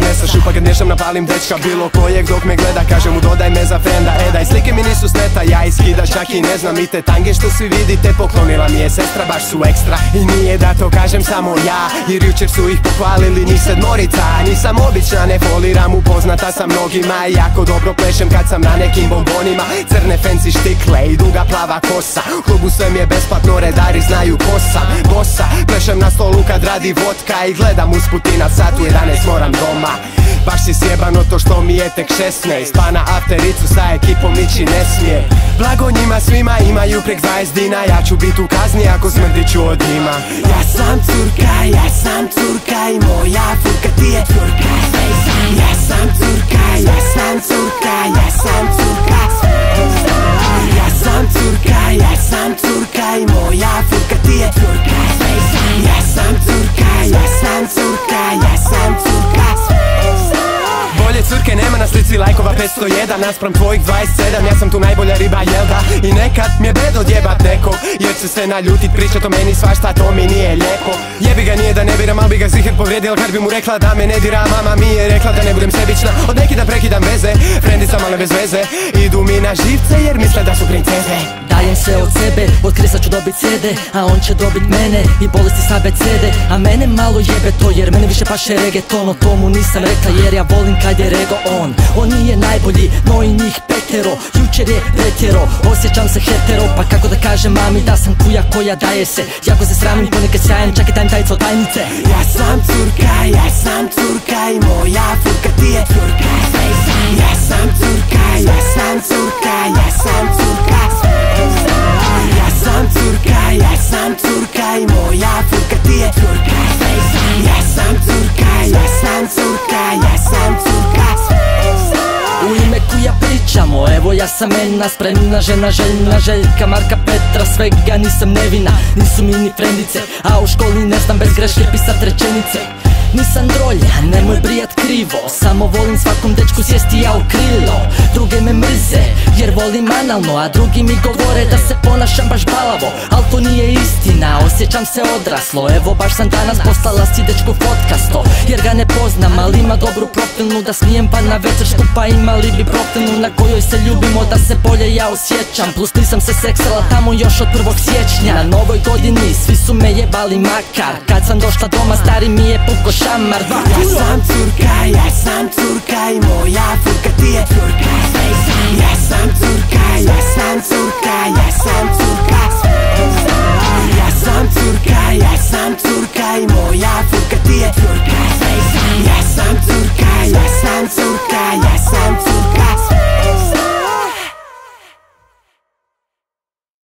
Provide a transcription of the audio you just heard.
Vesaš pa kad nešam napalim dečka bilo kojeg dok me gleda. Kažem mu dodaj me za frenda, daj slike mi nisu smeta, ja iskida čak i ne znam. I te tange što svi vidite poklonila mi je sestra, baš su ekstra. I nije da to kažem samo ja, jer jučer su ih pohvalili njih 7. Nisam obična, ne foliram, upoznata sa mnogima i jako dobro plešem kad sam na nekim bombonima. Crne fancy štikle i duga plava kosa, u klubu sve mi je besplatno, redari znaju ko sam. Bossa, plešem na stolu kad radi vodka i gledam usput i na satu 11 moram doma. Baš si sjebano to što mi je tek 16, pa na aftericu sa ekipom ići ne smije. Blago njima svima, imaju prek 20 dina, ja ću bit u kazni ako smrdit ću od dima. Ja sam curka i moja furka ti je curka. Ja sam curka i moja furka ti je curka. Ja sam curka. Bolje curke nema na slici lajkova 501 naspram tvojih 27, ja sam tu najbolja riba jelda. I nekad mi je bed odjebat nekog, jer će se naljutit pričat o meni svašta, to mi nije lijepo. Jebi ga nije da ne biram, al bi ga ziher povrijedil kad bi mu rekla da me ne dira. Mama mi je rekla da ne budem sebična, od neki dan prekidam veze. Frendica male bez veze, idu mi na živce jer misle da su princeze. Dajem sve od sebe, od Krisa ću dobit CD, a on će dobit mene i bolesti sa abecede. A mene malo jebe to jer mene više paše reggaeton, o tomu nisam rekla jer ja volim kad je rego on. On nije najbolji, no i njih petero, jučer je pretjero, osjećam se hetero. Pa kako da kažem mami da sam kuja koja daje se, jako se sramim ponekad sjajem, čak i tajem tajica od tajnice. Ja sam curka i moja furka ti je curka. Ja sam curka i moja furka ti je curka. U ime kuja pričamo, evo ja sam Ena, spremna žena, željna Željka, Marka, Petra, svega nisam nevina. Nisu mi ni frendice, a u školi ne znam bez greške pisat rečenice. Nisam drolja, nemoj brijat krivo, samo volim svakom dečku sjesti ja u krilo. Druge me mrze, jer volim analno, a drugi mi govore da se ponašam baš balavo. Al to nije istina, osjećam se odraslo, evo baš sam danas poslala si dečku podcasto. Jer ga ne poznam, ali ima dobru profilnu, da smijem pa na večer skupa imali bi profilnu na kojoj se ljubimo, da se bolje ja osjećam. Plus nisam se seksala tamo još od 1. siječnja. Na novoj godini svi su me jebali makar, kad sam došla doma stari mi je puko šamar. Ja sam curka i moja furka ti je curka. Ja sam curka